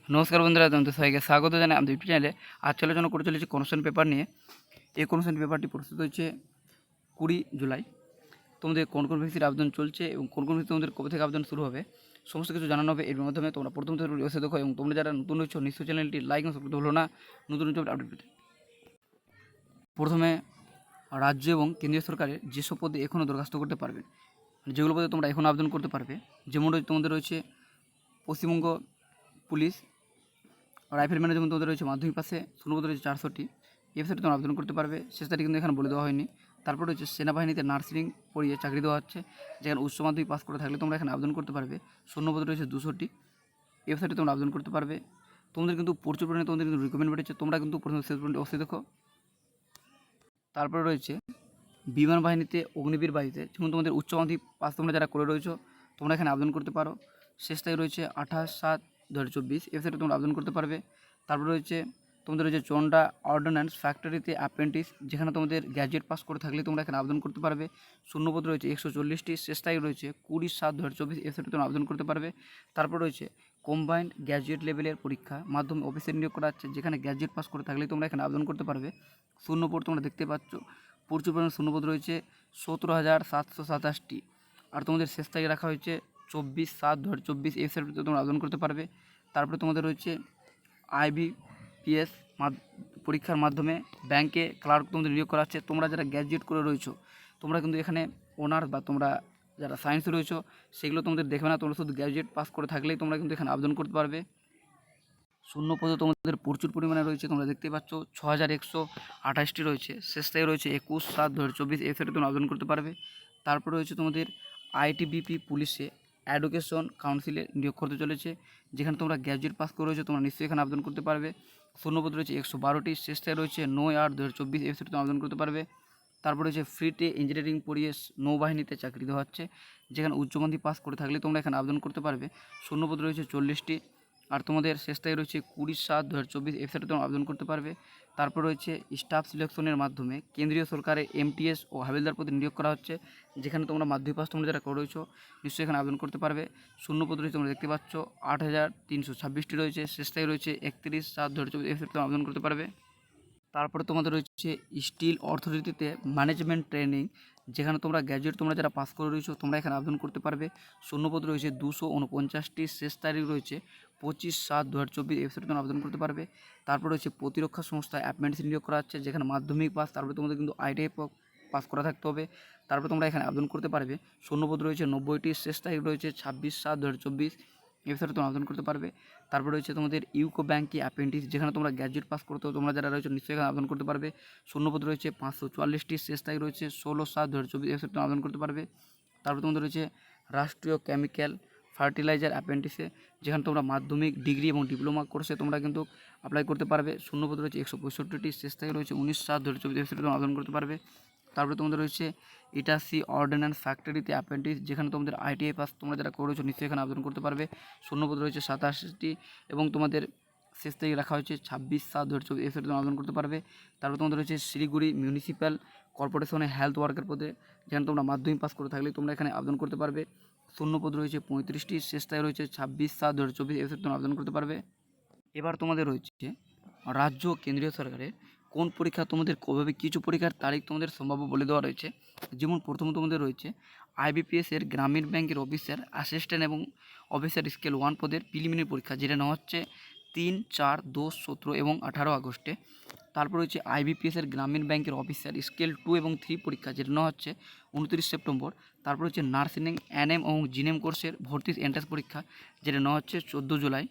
নমস্কার বন্ধুরা, তোমাদের সবাইকে স্বাগত জানাই আমাদের ইউটিউব চ্যানেলে। আজ আলোচনা করে চলেছি কোশ্চেন পেপার নিয়ে। এই কোশ্চেন পেপারটি প্রস্তুত হয়েছে 20 জুলাই। তোমাদের কোন কোন ভ্যাকেন্সির আবেদন চলছে এবং কোন কোন ভ্যাকেন্সি তোমাদের কবে থেকে আবেদন শুরু হবে সমস্ত কিছু জানানো হবে এর মাধ্যমে। তোমরা প্রথম থেকে অবশ্যই দেখো এবং তোমরা যারা নতুন রয়েছো নিশ্চয়ই চ্যানেলটি লাইক এবং সাবস্ক্রাইব হলো না নতুন নতুন আপডেট পেতে। প্রথমে রাজ্য এবং কেন্দ্রীয় সরকারের যেসব পদে এখনও দরখাস্ত করতে পারবে, যেগুলো পদে তোমরা এখনও আবেদন করতে পারবে, যেমন তোমাদের রয়েছে পশ্চিমবঙ্গ পুলিশ রাইফেলম্যানের যেমন তোমাদের রয়েছে মাধ্যমিক পাশে শূন্যপদ রয়েছে 400টি। এই ওয়েবসাইটে তোমরা আবেদন করতে পারবে, শেষ তারিখ কিন্তু এখানে বলে দেওয়া হয়নি। তারপর রয়েছে সেনাবাহিনীতে নার্সিং পড়িয়ে চাকরি দেওয়া হচ্ছে, যেখানে উচ্চ মাধ্যমিক পাস করে থাকলে তোমরা এখানে আবেদন করতে পারবে। শূন্যপদ রয়েছে 200টি। এই ওয়েবসাইটে তোমরা আবেদন করতে পারবে। তোমাদের কিন্তু প্রচুর পরিমাণে তোমাদের কিন্তু রিকমেন্ড বেড়েছে, তোমরা কিন্তু প্রথমে শেষ পর্যন্ত অবশ্যই দেখো। তারপরে রয়েছে বিমান বাহিনীতে অগ্নিবীর বাহিনীতে, যেমন তোমাদের উচ্চ মাধ্যমিক পাস তোমরা যারা করে রয়েছো তোমরা এখানে আবেদন করতে পারো। শেষ তারিখ রয়েছে 28/7/2024। ওয়েবসাইটে তোমরা আবেদন করতে পারবে। তারপর রয়েছে তোমাদের রয়েছে চন্ডা অর্ডিন্যান্স ফ্যাক্টরিতে অ্যাপ্রেন্টিস, যেখানে তোমাদের গ্র্যাজুয়েট পাস করে থাকলে তোমরা এখানে আবেদন করতে পারবে। শূন্যপদ রয়েছে 140টি। শেষ তারিখ রয়েছে 20/7/2024। ওয়েবসাইটে তোমরা আবেদন করতে পারবে। তারপর রয়েছে কম্বাইন্ড গ্র্যাজুয়েট লেভেলের পরীক্ষা মাধ্যমে অফিসের নিয়োগ করা হচ্ছে, যেখানে গ্র্যাজুয়েট পাস করে থাকলে তোমরা এখানে আবেদন করতে পারবে। শূন্যপদ তোমরা দেখতে পাচ্ছ প্রচুর পরিমাণে শূন্যপদ রয়েছে 17,727টি। আর তোমাদের শেষ তারিখ রাখা হয়েছে 24/7/2024। এই ওয়েবসাইটে তোমরা আবেদন করতে পারবে। তারপরে তোমাদের রয়েছে IBPS পরীক্ষার মাধ্যমে ব্যাংকে ক্লার্ক তোমাদের নিয়োগ করা হচ্ছে। তোমরা যারা গ্র্যাজুয়েট করে রয়েছো তোমরা কিন্তু এখানে অনার্স বা তোমরা যারা সায়েন্সে রয়েছো সেগুলো তোমাদের দেখবে না, তোমরা শুধু গ্র্যাজুয়েট পাস করে থাকলেই তোমরা কিন্তু এখানে আবেদন করতে পারবে। শূন্যপদ তোমাদের প্রচুর পরিমাণে রয়েছে, তোমরা দেখতে পাচ্ছ 6,128টি রয়েছে। শেষ তারিখ রয়েছে 21/7/2024। এই ওয়েবসাইটে তোমরা আবেদন করতে পারবে। তারপর রয়েছে তোমাদের ITBP পুলিশে এডুকেশন কাউন্সিলে নিয়োগ করতে চলেছে, যেখানে তোমরা গ্র্যাজুয়েট পাস করে রয়েছে তোমরা নিশ্চয়ই এখানে আবেদন করতে পারবে। শূন্যপদ রয়েছে 112টি। শেষ তারিখ রয়েছে 9/8/2024। এই ওয়েবসাইটে তোমরা আবেদন করতে পারবে। তারপর রয়েছে ফ্রিতে ইঞ্জিনিয়ারিং পড়িয়ে নৌবাহিনীতে চাকরি দেওয়া হচ্ছে, যেখানে উচ্চমাধ্যমিক পাস করে থাকলে তোমরা এখানে আবেদন করতে পারবে। শূন্যপদ রয়েছে 40টি। আর তোমাদের শেষ তারিখ রয়েছে 20/7/2024। ওয়েবসাইটে তোমরা আবেদন করতে পারবে। তারপর রয়েছে স্টাফ সিলেকশনের মাধ্যমে কেন্দ্রীয় সরকারের MTS ও হাবিলদার পদে নিয়োগ করা হচ্ছে, যেখানে তোমরা মাধ্যমিক পাস তোমরা যারা করে রয়েছো নিশ্চয়ই এখানে আবেদন করতে পারবে। শূন্যপদ রয়েছে তোমরা দেখতে পাচ্ছ 8,326টি রয়েছে। শেষ তারিখ রয়েছে 31/7/2024। ওয়েবসাইটে তোমরা আবেদন করতে পারবে। তারপরে তোমাদের রয়েছে স্টিল অর্থনীতিতে ম্যানেজমেন্ট ট্রেনিং, যেখানে তোমরা গ্র্যাজুয়েট তোমরা যারা পাস করে রয়েছো তোমরা এখানে আবেদন করতে পারবে। শূন্যপদ রয়েছে 249টি। শেষ তারিখ রয়েছে 25/7/2024। ওয়েবসাইটে তোমরা আবেদন করতে পারবে। তারপর রয়েছে প্রতিরক্ষা সংস্থা অ্যাপয়েন্টস নিয়োগ করা হচ্ছে, যেখানে মাধ্যমিক পাস তারপরে তোমাদের কিন্তু ITI পাস করা থাকতে হবে। তারপরে তোমরা এখানে আবেদন করতে পারবে। শূন্যপদ রয়েছে 90টি। শেষ তারিখ রয়েছে 26/7/2024। ওয়েবসাইটে তোমরা আবেদন করতে পারবে। তারপর রয়েছে তোমাদের ইউকো ব্যাঙ্কে অ্যাপ্রেন্টিস, যেখানে তোমরা গ্র্যাজুয়েট পাস করতে তোমরা যারা রয়েছে নিশ্চয়ই এখানে আবেদন করতে পারবে। শূন্যপদ রয়েছে 544টি। শেষ তারিখ রয়েছে 16/7/2024। ওয়েবসাইটে তোমরা আবেদন করতে পারবে। তারপর তোমাদের রয়েছে রাষ্ট্রীয় কেমিক্যাল ফার্টিলাইজার অ্যাপ্রেন্টিসে, যেখানে তোমরা মাধ্যমিক ডিগ্রি এবং ডিপ্লোমা কোর্সে তোমরা কিন্তু অ্যাপ্লাই করতে পারবে। শূন্যপদ রয়েছে 165টি। শেষ তারিখ রয়েছে 19/7/2024। ওয়েবসাইটে তোমরা আবেদন করতে পারবে। তারপরে তোমাদের রয়েছে ইটাসি অর্ডিন্যান্স ফ্যাক্টরিতে অ্যাপ্রেন্টিস, যেখানে তোমাদের ITI পাস তোমরা যারা করেছো নিশ্চয়ই এখানে আবেদন করতে পারবে। শূন্যপদ রয়েছে 87টি এবং তোমাদের শেষ তারিখ রাখা হয়েছে 26/7/2024। এই তোমরা আবেদন করতে পারবে। তারপর তোমাদের রয়েছে শিলিগুড়ি মিউনিসিপ্যাল কর্পোরেশনে হেলথ ওয়ার্কার পদে, যেখানে তোমরা মাধ্যমিক পাস করে থাকলে তোমরা এখানে আবেদন করতে পারবে। শূন্যপদ রয়েছে 35টি। শেষ তারিখ রয়েছে 26/7/2024। এই তোমরা আবেদন করতে পারবে। এবার তোমাদের রয়েছে রাজ্য কেন্দ্রীয় সরকারের কোন পরীক্ষা তোমাদের কবে হবে, কিছু পরীক্ষার তারিখ তোমাদের সম্ভাব্য বলে দেওয়া রয়েছে। যেমন প্রথম তোমাদের রয়েছে IBPS এর গ্রামীণ ব্যাংকের অফিসার অ্যাসিস্ট্যান্ট এবং অফিসার স্কেল 1 পদের প্রিলিমিনারি পরীক্ষা, যেটা নেওয়া হচ্ছে 3, 4, 10, 17 এবং 18 আগস্টে। তারপর রয়েছে IBPS এর গ্রামীণ ব্যাংকের অফিসার স্কেল 2 এবং 3 পরীক্ষা, যেটা নেওয়া হচ্ছে 29 সেপ্টেম্বর। তারপর হচ্ছে নার্সিং NM এবং GNM কোর্সের ভর্তি এন্ট্রান্স পরীক্ষা, যেটা নেওয়া হচ্ছে 14 জুলাই।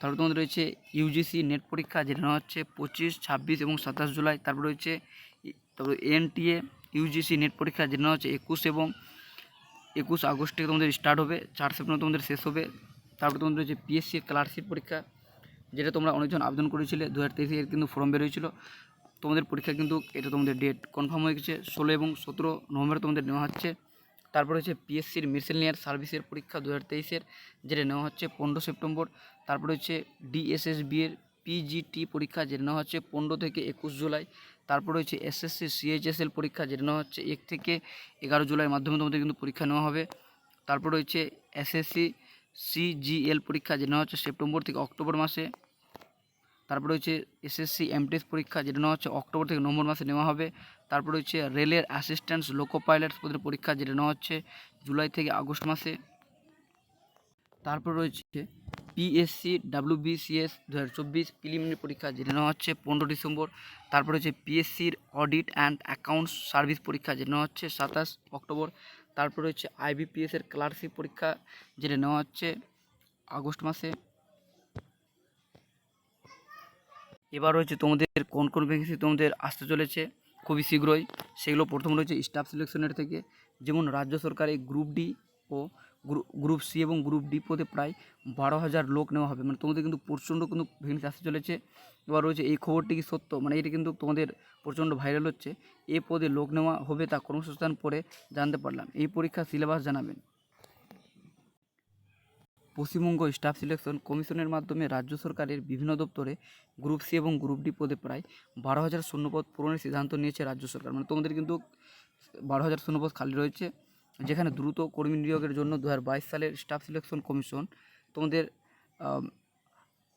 তারপর তোমাদের রয়েছে UGC নেট পরীক্ষা, যেটা নেওয়া হচ্ছে 25, 26 এবং 27 জুলাই। তারপর রয়েছে NTA UGC নেট পরীক্ষা, যেটা নেওয়া হচ্ছে 21 এবং 21 আগস্ট থেকে তোমাদের স্টার্ট হবে, 4 সেপ্টেম্বর তোমাদের শেষ হবে। তারপর তোমাদের রয়েছে PSC ক্লার্কশিপ পরীক্ষা, যেটা তোমরা অনেকজন আবেদন করেছিলে 2023 এর কিন্তু ফর্ম বেরিয়েছিল। তোমাদের পরীক্ষা কিন্তু এটা তোমাদের ডেট কনফার্ম হয়ে গেছে, 16 এবং 17 নভেম্বর তোমাদের নেওয়া হচ্ছে। তারপর হচ্ছে PSCর মিসেলিনিয়াস সার্ভিসের পরীক্ষা 2023-এর, যেটা নেওয়া হচ্ছে 15 সেপ্টেম্বর। তারপর হচ্ছে DSSB এর PGT পরীক্ষা, যেটা নেওয়া হচ্ছে 15 থেকে 21 জুলাই। তারপর হচ্ছে SSC CHSL পরীক্ষা, যেটা নেওয়া হচ্ছে 1 থেকে 11 জুলাইয়ের মাধ্যমে তোমাদের কিন্তু পরীক্ষা নেওয়া হবে। তারপর রয়েছে এসএসসি সিজিএল পরীক্ষা, যেটা নেওয়া হচ্ছে সেপ্টেম্বর থেকে অক্টোবর মাসে। তারপর রয়েছে এসএসসি এমটিএস পরীক্ষা, যেটা নেওয়া হচ্ছে অক্টোবর থেকে নভেম্বর মাসে নেওয়া হবে। তারপর রয়েছে রেলের অ্যাসিস্ট্যান্ট লোকো পাইলটস পদের পরীক্ষা, যেটা নেওয়া হচ্ছে জুলাই থেকে আগস্ট মাসে। তারপর রয়েছে পিএসসি ডাব্লিউবিসিএস 2024 প্রিলিমিনারি পরীক্ষা, যেটা নেওয়া হচ্ছে 15 ডিসেম্বর। তারপর হচ্ছে পিএসসির অডিট অ্যান্ড অ্যাকাউন্টস সার্ভিস পরীক্ষা, যেটা নেওয়া হচ্ছে 27 অক্টোবর। তারপর হচ্ছে আইবিপিএসের ক্লার্কশিপ পরীক্ষা, যেটা নেওয়া হচ্ছে আগস্ট মাসে। এবার রয়েছে তোমাদের কোন কোন ভ্যাকেন্সি তোমাদের আসতে চলেছে খুবই শীঘ্রই, সেগুলো প্রথম রয়েছে স্টাফ সিলেকশনের থেকে। যেমন রাজ্য সরকারে গ্রুপ ডি ও গ্রুপ সি এবং গ্রুপ ডি পদে প্রায় 12,000 লোক নেওয়া হবে, মানে তোমাদের কিন্তু প্রচণ্ড কিন্তু ভ্যাকেন্সি আসতে চলেছে। এবার রয়েছে এই খবরটি কি সত্য, মানে এটা কিন্তু তোমাদের প্রচণ্ড ভাইরাল হচ্ছে। এই পদে লোক নেওয়া হবে তা কর্মসংস্থান পরে জানতে পারলাম। এই পরীক্ষার সিলেবাস জানাবেন। পশ্চিমবঙ্গ স্টাফ সিলেকশন কমিশনের মাধ্যমে রাজ্য সরকারের বিভিন্ন দপ্তরে গ্রুপ সি এবং গ্রুপ ডি পদে প্রায় 12,000 শূন্যপদ পূরণের সিদ্ধান্ত নিয়েছে রাজ্য সরকার। মানে তোমাদের কিন্তু 12,000 শূন্যপদ খালি রয়েছে, যেখানে দ্রুত কর্মী নিয়োগের জন্য 2022 সালের স্টাফ সিলেকশন কমিশন তোমাদের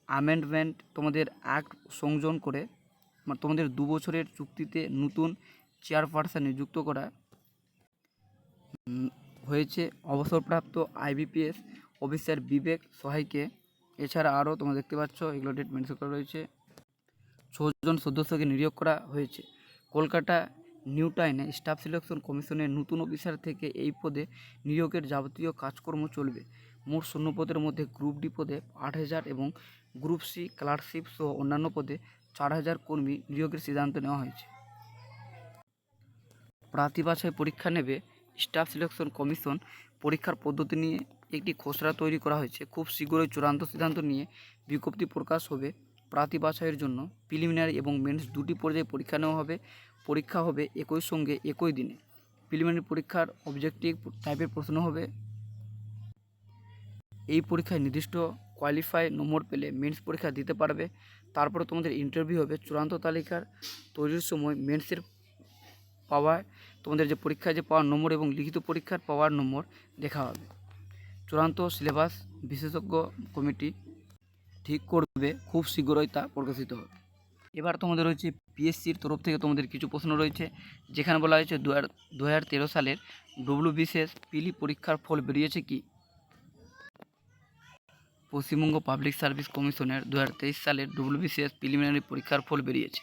অ্যামেন্ডমেন্ট তোমাদের অ্যাক্ট সংযোজন করে তোমাদের 2 বছরের চুক্তিতে নতুন চেয়ারপারসন নিযুক্ত করা হয়েছে অবসরপ্রাপ্ত আইবিপিএস অফিসার বিবেক সহায়কে। এছাড়া আরও তোমরা দেখতে পাচ্ছ এগুলো ডেট মেনশন করা রয়েছে। 6 জন সদস্যকে নিয়োগ করা হয়েছে। কলকাতা নিউ টাউনে স্টাফ সিলেকশন কমিশনের নতুন অফিসার থেকে এই পদে নিয়োগের যাবতীয় কাজকর্ম চলবে। মোট শূন্যপদের মধ্যে গ্রুপ ডি পদে 8,000 এবং গ্রুপ সি ক্লার্কশিপ সহ অন্যান্য পদে 4,000 কর্মী নিয়োগের সিদ্ধান্ত নেওয়া হয়েছে। প্রার্থী বাছাই পরীক্ষা নেবে স্টাফ সিলেকশন কমিশন। পরীক্ষার পদ্ধতি নিয়ে একটি খসড়া তৈরি করা হয়েছে। খুব শীঘ্রই চূড়ান্ত সিদ্ধান্ত নিয়ে বিজ্ঞপ্তি প্রকাশ হবে। প্রার্থী বাছাইয়ের জন্য প্রিলিমিনারি এবং মেন্স দুটি পর্যায়ে পরীক্ষা নেওয়া হবে। পরীক্ষা হবে একই সঙ্গে একই দিনে। প্রিলিমিনারি পরীক্ষার অবজেক্টিভ টাইপের প্রশ্ন হবে। এই পরীক্ষায় নির্দিষ্ট কোয়ালিফাই নম্বর পেলে মেন্স পরীক্ষা দিতে পারবে। তারপরে তোমাদের ইন্টারভিউ হবে। চূড়ান্ত তালিকার তৈরির সময় মেন্সের পাওয়ায় তোমাদের যে পরীক্ষায় যে পাওয়ার নম্বর এবং লিখিত পরীক্ষার পাওয়ার নম্বর দেখা হবে। চূড়ান্ত সিলেবাস বিশেষজ্ঞ কমিটি ঠিক করবে, খুব শীঘ্রই তা প্রকাশিত হবে। এবার তোমাদের রয়েছে পিএসসির তরফ থেকে তোমাদের কিছু প্রশ্ন রয়েছে, যেখানে বলা হয়েছে 2013 সালের ডব্লিউবিসিএস পিলি পরীক্ষার ফল বেরিয়েছে কি? পশ্চিমবঙ্গ পাবলিক সার্ভিস কমিশনের 2023 সালের ডব্লিউবিসিএস প্রিলিমিনারি পরীক্ষার ফল বেরিয়েছে।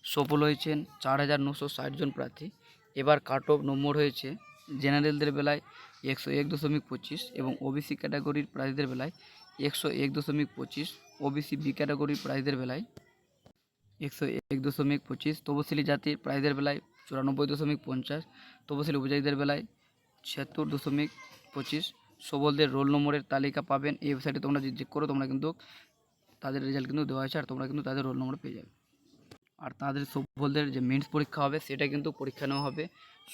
সফল হয়েছেন 4,960 জন প্রার্থী। এবার কাট অফ নম্বর হয়েছে জেনারেলদের বেলায় 101.25 এবং ওবিসি ক্যাটাগরির প্রার্থীদের বেলায় 101.25, ওবিসি বি ক্যাটাগরির প্রার্থীদের বেলায় 101.25, তপশিলি জাতির প্রার্থীদের বেলায় 94.50, তপশিলি উপজাতিদের বেলায় 76.25। সবলদের রোল নম্বরের তালিকা পাবেন এই ওয়েবসাইটে। তোমরা যদি চেক করো তোমরা কিন্তু তাদের রেজাল্ট কিন্তু দেওয়া হয়েছে, আর তোমরা কিন্তু তাদের রোল নম্বর পেয়ে যাবে। আর তাদের সবলদের যে মেন্স পরীক্ষা হবে সেটা কিন্তু পরীক্ষা নেওয়া হবে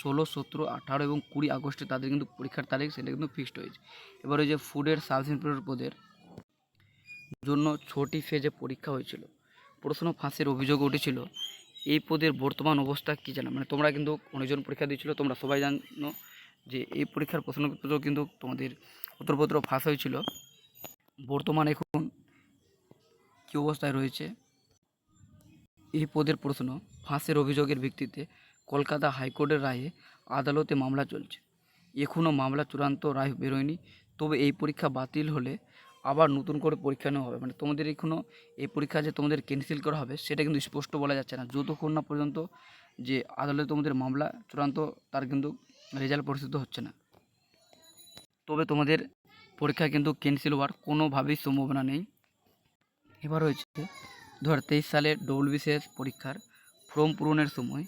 16, 17, 18 এবং 20 আগস্টে তাদের কিন্তু পরীক্ষার তারিখ সেটা কিন্তু ফিক্সড হয়েছে। এবার ওই যে ফুডের সাব ইন্সপেক্টর পদের জন্য 6টি ফেজে পরীক্ষা হয়েছিল। প্রশ্ন ফাঁসের অভিযোগ উঠেছিল। এই পদের বর্তমান অবস্থা কী জানো? মানে তোমরা কিন্তু অনেকজন পরীক্ষা দিয়েছিল, তোমরা সবাই জানো যে এই পরীক্ষার প্রশ্নপত্র কিন্তু তোমাদের উত্তরপত্র ফাঁস হয়েছিল। বর্তমান এখন কী অবস্থায় রয়েছে? এই পদের প্রশ্ন ফাঁসের অভিযোগের ভিত্তিতে কলকাতা হাইকোর্টের রায়ে আদালতে মামলা চলছে। এখনও মামলা চূড়ান্ত রায় বেরোয়নি। তবে এই পরীক্ষা বাতিল হলে আবার নতুন করে পরীক্ষা নেওয়া হবে। মানে তোমাদের এখনও এই পরীক্ষা যে তোমাদের ক্যান্সেল করা হবে সেটা কিন্তু স্পষ্ট বলা যাচ্ছে না, যতক্ষণ না পর্যন্ত যে আদালতে তোমাদের মামলা চূড়ান্ত তার কিন্তু রেজাল্ট প্রকাশিত হচ্ছে না। তবে তোমাদের পরীক্ষা কিন্তু ক্যান্সেল হওয়ার কোনোভাবেই সম্ভাবনা নেই। এবার হয়েছে 2023 সালের ডব্লিউবিসিএস পরীক্ষার ফর্ম পূরণের সময়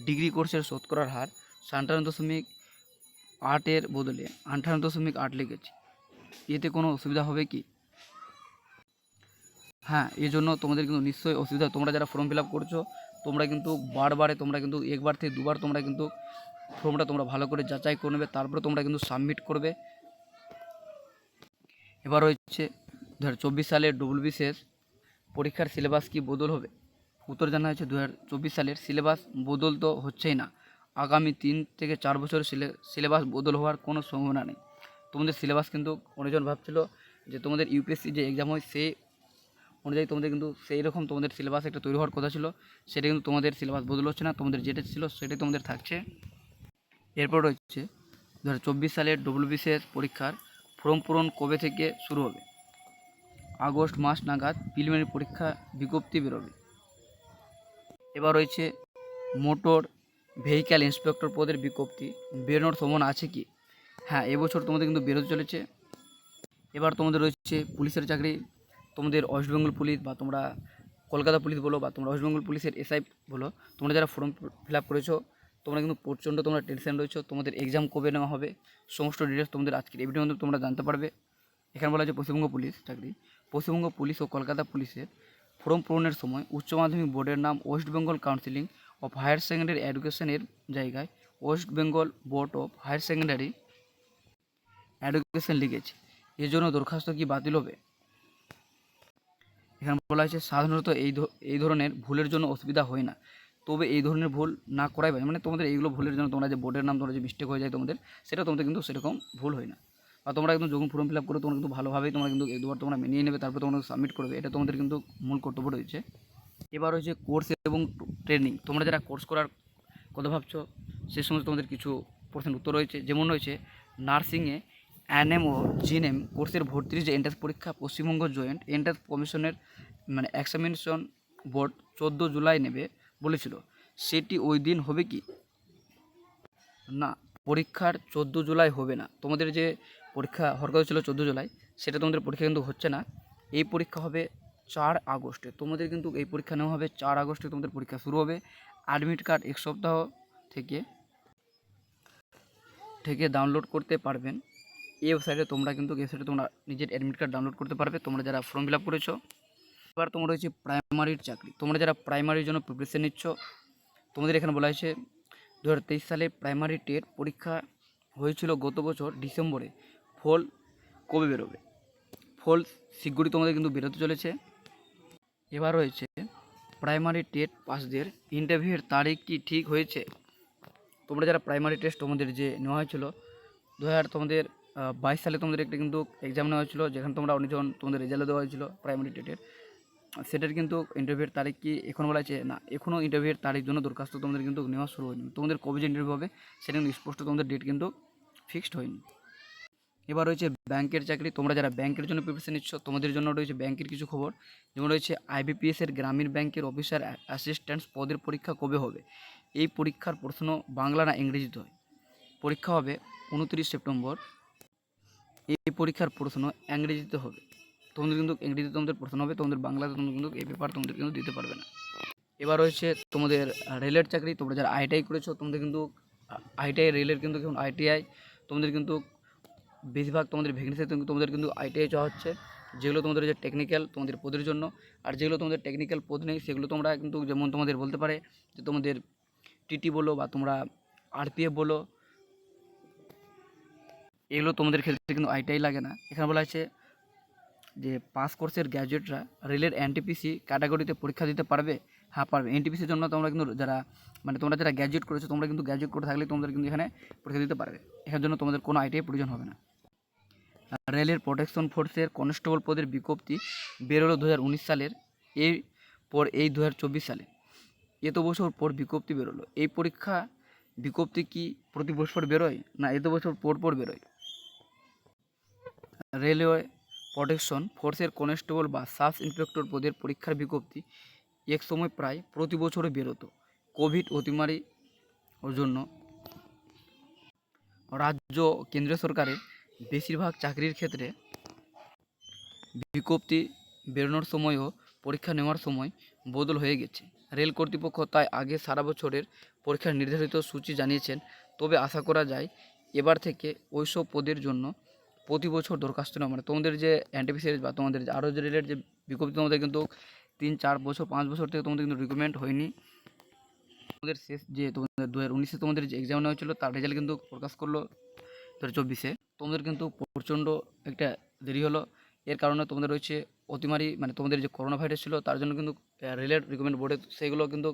ডিগ্রি কোর্সের শতকরার হার 57.8 বদলে 58.8 লিখেছি। এতে কোনো অসুবিধা হবে কি? হ্যাঁ, এই জন্য তোমাদের কিন্তু নিশ্চয়ই অসুবিধা। তোমরা যারা ফর্ম ফিল আপ করছো তোমরা কিন্তু বারবারে তোমরা কিন্তু একবার থেকে দুবার তোমরা কিন্তু ফর্মটা তোমরা ভালো করে যাচাই করে নেবে, তারপরে তোমরা কিন্তু সাবমিট করবে। এবার হচ্ছে 2024 সালের ডব্লিউবিসিএস পরীক্ষার সিলেবাস কি বদল হবে? উত্তর জানা হয়েছে 2024 সালের সিলেবাস বদল তো হচ্ছেই না, আগামী 3 থেকে 4 বছর সিলেবাস বদল হওয়ার কোনো সম্ভাবনা নেই। তোমাদের সিলেবাস কিন্তু অনেকজন ভাবছিল যে তোমাদের ইউপিএসসি যে এক্সাম হয় সেই অনুযায়ী তোমাদের কিন্তু সেই রকম তোমাদের সিলেবাস একটা তৈরি হওয়ার কথা ছিল, সেটা কিন্তু তোমাদের সিলেবাস বদল হচ্ছে না, তোমাদের যেটা ছিল সেটাই তোমাদের থাকছে। এরপর রয়েছে 2024 সালের ডব্লিউবিসিএস পরীক্ষার ফর্ম পূরণ কবে থেকে শুরু হবে। আগস্ট মাস নাগাদ প্রিলিমিনারি পরীক্ষা বিজ্ঞপ্তি বেরোবে। এবার রয়েছে মোটর ভেহিক্যাল ইন্সপেক্টর পদের বিজ্ঞপ্তি বেরোনোর সম্ভাবনা আছে কি? হ্যাঁ, এবছর তোমাদের কিন্তু বেরোতে চলেছে। এবার তোমাদের রয়েছে পুলিশের চাকরি, তোমাদের ওয়েস্ট বেঙ্গল পুলিশ বা তোমরা কলকাতা পুলিশ বলো বা তোমরা ওয়েস্ট বেঙ্গল পুলিশের এসআই বলো, তোমরা যারা ফর্ম ফিল আপ করেছো তোমরা কিন্তু প্রচণ্ড তোমরা টেনশন রয়েছো। তোমাদের এক্সাম কবে নেওয়া হবে সমস্ত ডিটেলস তোমাদের আজকের এই ভিডিওর মধ্যে তোমরা জানতে পারবে। এখানে বলা হচ্ছে পশ্চিমবঙ্গ পুলিশ চাকরি, পশ্চিমবঙ্গ পুলিশ ও কলকাতা পুলিশের ফর্ম পূরণের সময় উচ্চ মাধ্যমিক বোর্ডের নাম West Bengal counselling of higher secondary এডুকেশনের জায়গায় West Bengal board of higher secondary education লিখেছে। এর জন্য দরখাস্ত কি বাতিল হবে? এখানে বলা হয়েছে সাধারণত এই ধরনের ভুলের জন্য অসুবিধা হয় না, তবে এই ধরনের ভুল না করাই ভালো। মানে তোমাদের এইগুলো ভুলের জন্য তোমরা যে বোর্ডের নাম তোমরা যে মিস্টেক হয়ে যায় তোমাদের, সেটা তোমাদের কিন্তু সেরকম ভুল হয় না। আর তোমরা কিন্তু যখন ফর্ম ফিল আপ করো তোমরা কিন্তু ভালোভাবেই তোমরা কিন্তু এক দুবার তোমরা মেনিয়ে নেবে, তারপর তোমরা সাবমিট করবে, এটা তোমাদের কিন্তু মূল কর্তব্য রয়েছে। এবার হচ্ছে কোর্স এবং ট্রেনিং, তোমরা যারা কোর্স করার কথা ভাবছো সে সমস্ত তোমাদের কিছু প্রশ্নের উত্তর রয়েছে। যেমন রয়েছে নার্সিংয়ে অ্যানএম ও জিএনএম কোর্সের ভর্তির যে এন্ট্রান্স পরীক্ষা পশ্চিমবঙ্গ জয়েন্ট এন্ট্রান্স কমিশনের মানে এক্সামিনেশন বোর্ড 14 জুলাই নেবে বলেছিল, সেটি ওই দিন হবে কি? না, পরীক্ষার 14 জুলাই হবে না। তোমাদের যে পরীক্ষা হওয়ার কথা ছিল 14 জুলাই, সেটা তোমাদের পরীক্ষা কিন্তু হচ্ছে না। এই পরীক্ষা হবে 4 আগস্টে। তোমাদের কিন্তু এই পরীক্ষা নেওয়া হবে 4 আগস্টে, তোমাদের পরীক্ষা শুরু হবে। অ্যাডমিট কার্ড এক সপ্তাহ থেকে ডাউনলোড করতে পারবেন। এই ওয়েবসাইটে তোমরা কিন্তু তোমরা নিজের অ্যাডমিট কার্ড ডাউনলোড করতে পারবে, তোমরা যারা ফর্ম ফিল আপ করেছো। এবার তোমরা রয়েছে প্রাইমারির চাকরি, তোমরা যারা প্রাইমারির জন্য প্রিপারেশন নিচ্ছ, তোমাদের এখানে বলা হয়েছে 2023 সালে প্রাইমারি টেট পরীক্ষা হয়েছিল গত বছর ডিসেম্বরে, ফল কবে বেরোবে? ফল শীঘ্রই তোমাদের কিন্তু বেরোতে চলেছে। এবার রয়েছে প্রাইমারি টেট পাসদের ইন্টারভিউয়ের তারিখ কি ঠিক হয়েছে? তোমরা যারা প্রাইমারি টেস্ট তোমাদের যে নেওয়া হয়েছিল 2022 সালে তোমাদের একটা কিন্তু এক্সাম নেওয়া হয়েছিল, যেখানে তোমরা অনেকজন তোমাদের রেজাল্ট দেওয়া হয়েছিল প্রাইমারি টেটের, সেটার কিন্তু ইন্টারভিউয়ের তারিখ কি এখন বলা আছে? না, এখনও ইন্টারভিউয়ের তারিখ জন্য দরখাস্ত তোমাদের কিন্তু নেওয়া শুরু হয়নি। তোমাদের কবে যে ইন্টারভিউ হবে সেটা কিন্তু স্পষ্ট তোমাদের ডেট কিন্তু ফিক্সড হয়নি। এবার রয়েছে ব্যাংকের চাকরি, তোমরা যারা ব্যাংকের জন্য প্রিপারেশন নিচ্ছ তোমাদের জন্য রয়েছে ব্যাংকের কিছু খবর। যেমন রয়েছে আইবিপিএসের গ্রামীণ ব্যাংকের অফিসার অ্যাসিস্ট্যান্ট পদের পরীক্ষা কবে হবে? এই পরীক্ষার প্রশ্ন বাংলা না ইংরেজিতে হয়? পরীক্ষা হবে 29 সেপ্টেম্বর। এই পরীক্ষার প্রশ্ন ইংরেজিতে হবে, তোমাদের কিন্তু ইংরেজিতে তোমাদের প্রশ্ন হবে, তোমাদের বাংলাতে তোমাদের কিন্তু এই পেপার তোমাদের কিন্তু দিতে পারবে না। এবার রয়েছে তোমাদের রেলের চাকরি, তোমরা যারা আইটিআই করেছো তোমাদের কিন্তু আইটিআই রেলের কিন্তু এখন আইটিআই তোমাদের কিন্তু বেশিরভাগ তোমাদের ভ্যাকেন্সি তোমাদের কিন্তু আইটিআই চাওয়া হচ্ছে, যেগুলো তোমাদের যে টেকনিক্যাল তোমাদের পদের জন্য। আর যেগুলো তোমাদের টেকনিক্যাল পদ নেই সেগুলো তোমরা কিন্তু যেমন তোমাদের বলতে পারে যে তোমাদের টিটি বলো বা তোমরা আরপিএফ বলো, এগুলো তোমাদের ক্ষেত্রে কিন্তু আইটিআই লাগে না। এখানে বলা আছে যে পাস কোর্সের গ্র্যাজুয়েটরা রেলের এনটিপিসি ক্যাটাগরিতে পরীক্ষা দিতে পারবে। হ্যাঁ পারবে। এনটিপিসির জন্য তোমরা কিন্তু যারা তোমরা যারা গ্র্যাজুয়েট করেছো তোমরা কিন্তু গ্র্যাজুয়েট করে থাকলে তোমাদের কিন্তু এখানে পরীক্ষা দিতে পারবে, এখানের জন্য তোমাদের কোনো আইটিআই প্রয়োজন হবে না। রেলের প্রোটেকশন ফোর্সের কনস্টেবল পদের বিজ্ঞপ্তি বেরোলো 2019 সালের, এই 2024 সালে এত বছর পর বিজ্ঞপ্তি বেরোলো। এই পরীক্ষা বিজ্ঞপ্তি কি প্রতি বছর বেরোয় না এত বছর পর পর বেরোয়? রেলওয়ে প্রোটেকশন ফোর্সের কনস্টেবল বা সাব ইন্সপেক্টর পদের পরীক্ষার বিজ্ঞপ্তি এক সময় প্রায় প্রতি বছরই বেরোতো। কোভিড অতিমারির জন্য রাজ্য কেন্দ্রীয় সরকারের বেশিরভাগ চাকরির ক্ষেত্রে বিজ্ঞপ্তি বেরোনোর সময়ও পরীক্ষা নেওয়ার সময় বদল হয়ে গেছে। রেল কর্তৃপক্ষ তাই আগে সারা বছরের পরীক্ষার নির্ধারিত সূচি জানিয়েছেন, তবে আশা করা যায় এবার থেকে ওইসব পদের জন্য প্রতি বছর দরখাস্ত নেওয়া তোমাদের যে এনটিপিসি বা তোমাদের আরও যে রেলের যে বিজ্ঞপ্তি তোমাদের কিন্তু 3-4 বছর 5 বছর থেকে তোমাদের কিন্তু রিক্রুটমেন্ট হয়নি। তোমাদের শেষ যে তোমাদের 2019-এ তোমাদের যে এক্সাম নেওয়া হয়েছিল তার রেজাল্ট কিন্তু প্রকাশ করলো 2024-এ, তোমাদের কিন্তু প্রচণ্ড একটা দেরি হলো। এর কারণে তোমাদের রয়েছে অতিমারি তোমাদের যে করোনা ভাইরাস ছিল তার জন্য কিন্তু রেলের রিক্রুটমেন্ট বোর্ডে সেইগুলো কিন্তু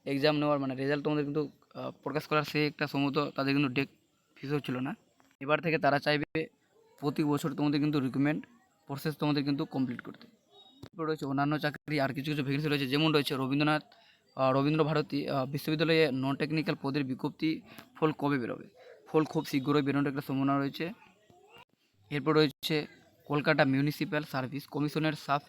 এক্সাম নেওয়ার মানে রেজাল্ট তোমাদের কিন্তু প্রকাশ করার সে একটা সম্ভবত তাদের কিন্তু ডেট ফিক্স হচ্ছিল না। এবার থেকে তারা চাইবে প্রতি বছর তোমাদের কিন্তু রিক্রুটমেন্ট প্রসেস তোমাদের কিন্তু কমপ্লিট করতে। এরপর রয়েছে অন্যান্য চাকরি আর কিছু কিছু ভ্যাকেন্সি রয়েছে, যেমন রয়েছে রবীন্দ্রভারতী বিশ্ববিদ্যালয়ে নন টেকনিক্যাল পদের বিজ্ঞপ্তি ফল কবে বেরোবে? ফল খুব শীঘ্রই বেরোনোর একটা সম্ভাবনা রয়েছে। এরপর রয়েছে কলকাতা মিউনিসিপ্যাল সার্ভিস কমিশনের সাব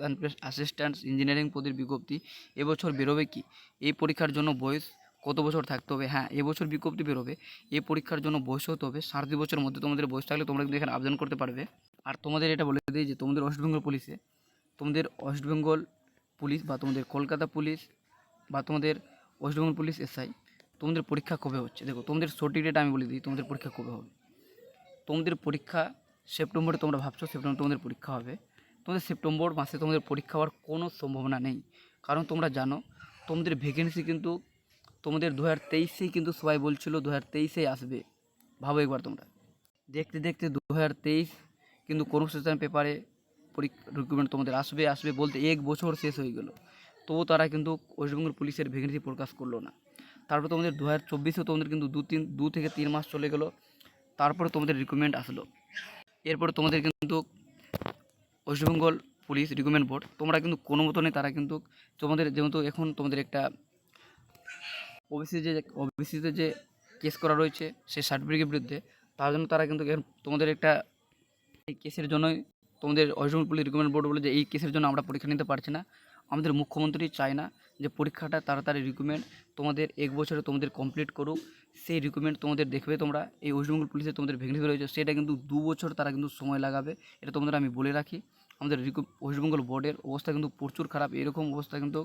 অ্যাসিস্ট্যান্ট ইঞ্জিনিয়ারিং পদের বিজ্ঞপ্তি এবছর বেরোবে কি? এই পরীক্ষার জন্য বয়স কত বছর থাকতে হবে? হ্যাঁ, এবছর বিজ্ঞপ্তি বেরোবে। এই পরীক্ষার জন্য বয়স হতে হবে 7.5 বছরের মধ্যে। তোমাদের বয়স থাকলে তোমরা কিন্তু এখানে আবেদন করতে পারবে। আর তোমাদের এটা বলে দিই যে তোমাদের ওয়েস্ট বেঙ্গল পুলিশ বা তোমাদের কলকাতা পুলিশ বা তোমাদের ওয়েস্ট বেঙ্গল পুলিশ এসআই তোমাদের পরীক্ষা কবে হচ্ছে? দেখো, তোমাদের সঠিক ডেট আমি বলে দিই তোমাদের পরীক্ষা কবে হবে। তোমাদের পরীক্ষা সেপ্টেম্বরে, তোমরা ভাবছো সেপ্টেম্বর তোমাদের পরীক্ষা হবে। তোমাদের সেপ্টেম্বর মাসে তোমাদের পরীক্ষা হওয়ার কোনো সম্ভাবনা নেই, কারণ তোমরা জানো তোমাদের ভ্যাকেন্সি কিন্তু তোমাদের 2023-এই কিন্তু সবাই বলছিল 2023-এই আসবে। ভাবো একবার তোমরা, দেখতে দেখতে 2023 কিন্তু কনভার্সেশন পেপারে রিক্রুটমেন্ট তোমাদের আসবে আসবে বলতে 1 বছর শেষ হয়ে গেল, তবু তারা কিন্তু ওয়েস্টবেঙ্গল পুলিশের ভ্যাকেন্সি প্রকাশ করলো না। তারপর তোমাদের 2024-এও তোমাদের কিন্তু 2 থেকে 3 মাস চলে গেল, তারপরে তোমাদের রিক্রুটমেন্ট আসলো। এরপরে তোমাদের কিন্তু ওয়েস্টবেঙ্গল পুলিশ রিক্রুটমেন্ট বোর্ড তোমরা কিন্তু কোনো মতনই তারা কিন্তু তোমাদের যেহেতু এখন তোমাদের একটা ওবিসিতে যে কেস করা রয়েছে সেই সার্টিফিকেটের বিরুদ্ধে, তার জন্য তারা কিন্তু তোমাদের একটা এই কেসের জন্যই তোমাদের ওয়েস্টবেঙ্গল পুলিশ রিক্রুটমেন্ট বোর্ড বলে যে এই কেসের জন্য আমরা পরীক্ষা নিতে পারছি না। আমাদের মুখ্যমন্ত্রী চায় না যে পরীক্ষাটা তাড়াতাড়ি রিক্রুটমেন্ট তোমাদের 1 বছরে তোমাদের কমপ্লিট করুক। সেই রিক্রুটমেন্ট তোমাদের দেখবে তোমরা এই ওয়েস্টবেঙ্গল পুলিশে তোমাদের ভ্যাকেন্সি রয়েছে সেটা কিন্তু 2 বছর তারা কিন্তু সময় লাগাবে। এটা তোমাদের আমি বলে রাখি। আমাদের ওয়েস্টবেঙ্গল বোর্ডের অবস্থা কিন্তু প্রচুর খারাপ। এরকম অবস্থা কিন্তু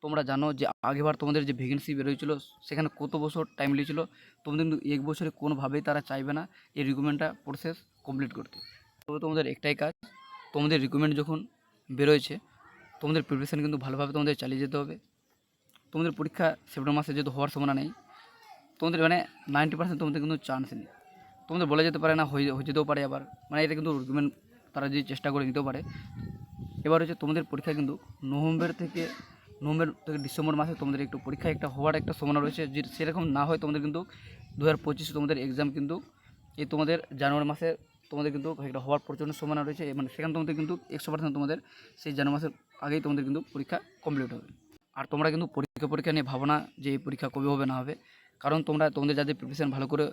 তোমরা জানো যে আগেবার তোমাদের যে ভ্যাকেন্সি বেরোয়েছিল সেখানে কত বছর টাইম নিয়েছিল। তোমাদের কিন্তু 1 বছরে কোনোভাবেই তারা চাইবে না এই রিক্রুটমেন্টটা প্রসেস কমপ্লিট করতে। তবে তোমাদের একটাই কাজ, তোমাদের রিক্রুটমেন্ট যখন বেরোয়েছে তোমাদের প্রিপারেশান কিন্তু ভালোভাবে তোমাদের চালিয়ে যেতে হবে। তোমাদের পরীক্ষা সেপ্টেম্বর মাসে যেহেতু হওয়ার সম্ভাবনা নেই, তোমাদের মানে 90% তোমাদের কিন্তু চান্স নেই। তোমাদের বলা যেতে পারে না হয়ে যেতেও পারে, আবার মানে এটা কিন্তু রিক্রুটমেন্ট তারা যদি চেষ্টা করে নিতেও পারে। এবার হচ্ছে তোমাদের পরীক্ষা কিন্তু নভেম্বর থেকে ডিসেম্বর মাসে তোমাদের একটু পরীক্ষা একটা হওয়ার একটা সম্ভাবনা রয়েছে। যে সেরকম না হয় তোমাদের কিন্তু 2025 তোমাদের এক্সাম কিন্তু এই তোমাদের জানুয়ারি মাসে তোমাদের কিন্তু একটা হওয়ার প্রচণ্ড সম্ভাবনা রয়েছে। মানে সেখানে তোমাদের কিন্তু 100% তোমাদের সেই জানুয়ারি মাসের আগেই তোমাদের কিন্তু পরীক্ষা কমপ্লিট হবে। আর তোমরা কিন্তু পরীক্ষা নিয়ে ভাবো না যে এই পরীক্ষা কবে হবে না হবে, কারণ তোমাদের যাদের প্রিপারেশন ভালো করে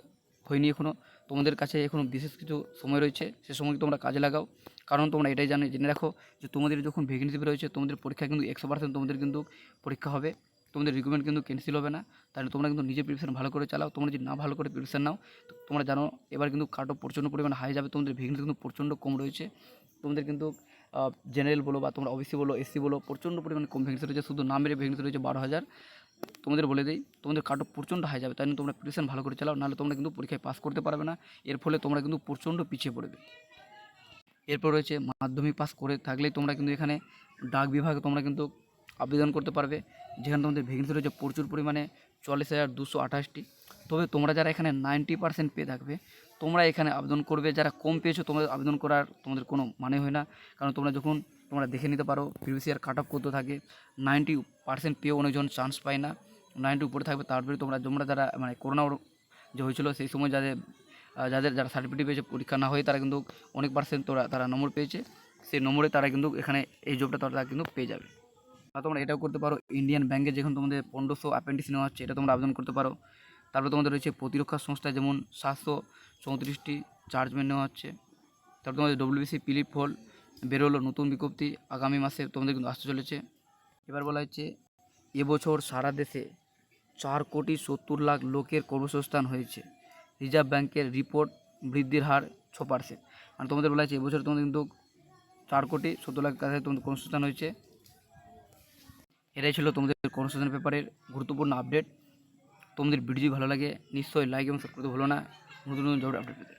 হয়নি এখনও, তোমাদের কাছে এখনও বিশেষ কিছু সময় রয়েছে। সে সময় তোমরা কাজে লাগাও, কারণ তোমরা এটাই জেনে রাখো যে তোমাদের যখন ভ্যাকেন্সি বেরোচ্ছে তোমাদের পরীক্ষা কিন্তু 100% তোমাদের কিন্তু পরীক্ষা হবে। তোমাদের রিক্রুটমেন্ট কিন্তু ক্যান্সেল হবে না। তাহলে তোমরা কিন্তু নিজের প্রিপারেশন ভালো করে চালাও। তোমরা যদি না ভালো করে প্রিপারেশন নাও তো তোমরা জানো এবার কিন্তু কাট অফ প্রচণ্ড পরিমাণে হাই যাবে। তোমাদের ভ্যাকেন্সি কিন্তু প্রচণ্ড কম রয়েছে। তোমাদের কিন্তু জেনারেল বলো বা তোমরা ওবিসি বলো এসসি বলো প্রচণ্ড পরিমাণে কম ভ্যাকেন্সি রয়েছে। শুধু নামের ভ্যাকেন্সি রয়েছে 12,000। তোমাদের বলে দিই তোমাদের কাট অফ প্রচণ্ড হাই যাবে, তাই জন্য তোমরা প্রিপারেশন ভালো করে চালাও, নাহলে তোমরা কিন্তু পরীক্ষায় পাস করতে পারবে না। এর ফলে তোমরা কিন্তু প্রচণ্ড পিছিয়ে পড়বে। এরপর রয়েছে মাধ্যমিক পাস করে থাকলেই তোমরা কিন্তু এখানে ডাক বিভাগে তোমরা কিন্তু আবেদন করতে পারবে, যেখানে তোমাদের ভ্যাকেন্সি রয়েছে প্রচুর পরিমাণে 44,228টি। তবে তোমরা যারা এখানে 90% পেয়ে থাকবে তোমরা এখানে আবেদন করবে। যারা কম পেয়েছো তোমাদের আবেদন করার তোমাদের কোনো মানে হয় না, কারণ তোমরা দেখে নিতে পারো প্রিভিয়াস ইয়ার কাট অফ কত থাকে। 90% পেয়েও অনেকজন চান্স পায় না, 90 উপরে থাকবে। তারপরে তোমরা যারা মানে করোনা যে হয়েছিল সেই সময় যারা সার্টিফিকেট পেয়েছে পরীক্ষা না হয়ে তারা কিন্তু অনেক পার্সেন্ট তারা নম্বর পেয়েছে, সেই নম্বরে তারা কিন্তু এখানে এই জবটা তারা কিন্তু পেয়ে যাবে। আর তোমরা এটাও করতে পারো, ইন্ডিয়ান ব্যাংকে যেখানে তোমাদের 1500 অ্যাপ্রেন্টিস নেওয়া হচ্ছে এটা তোমরা আবেদন করতে পারো। তারপরে তোমাদের রয়েছে প্রতিরক্ষা সংস্থা, যেমন 734টি চার্জম্যান নেওয়া হচ্ছে। তারপর তোমাদের ডব্লিউবিসি পিলিপ ফল বেরোলো নতুন বিজ্ঞপ্তি, আগামী মাসে তোমাদের কিন্তু আসতে চলেছে। এবার বলা হচ্ছে এবছর সারা দেশে 4,70,00,000 লোকের কর্মসংস্থান হয়েছে। রিজার্ভ ব্যাংকের রিপোর্ট বৃদ্ধির হার 6%। মানে তোমাদের বলা হচ্ছে এবছর তোমাদের কিন্তু 4,70,00,000 কাছে তোমাদের কর্মসংস্থান হয়েছে। এটাই ছিল তোমাদের কর্মসংস্থান পেপারের গুরুত্বপূর্ণ আপডেট। তোমাদের ভিডিও ভালো লাগে নিশ্চয়ই লাইক এবং সাবস্ক্রাইব করতে ভুলো না নতুন জব আপডেট পেতে।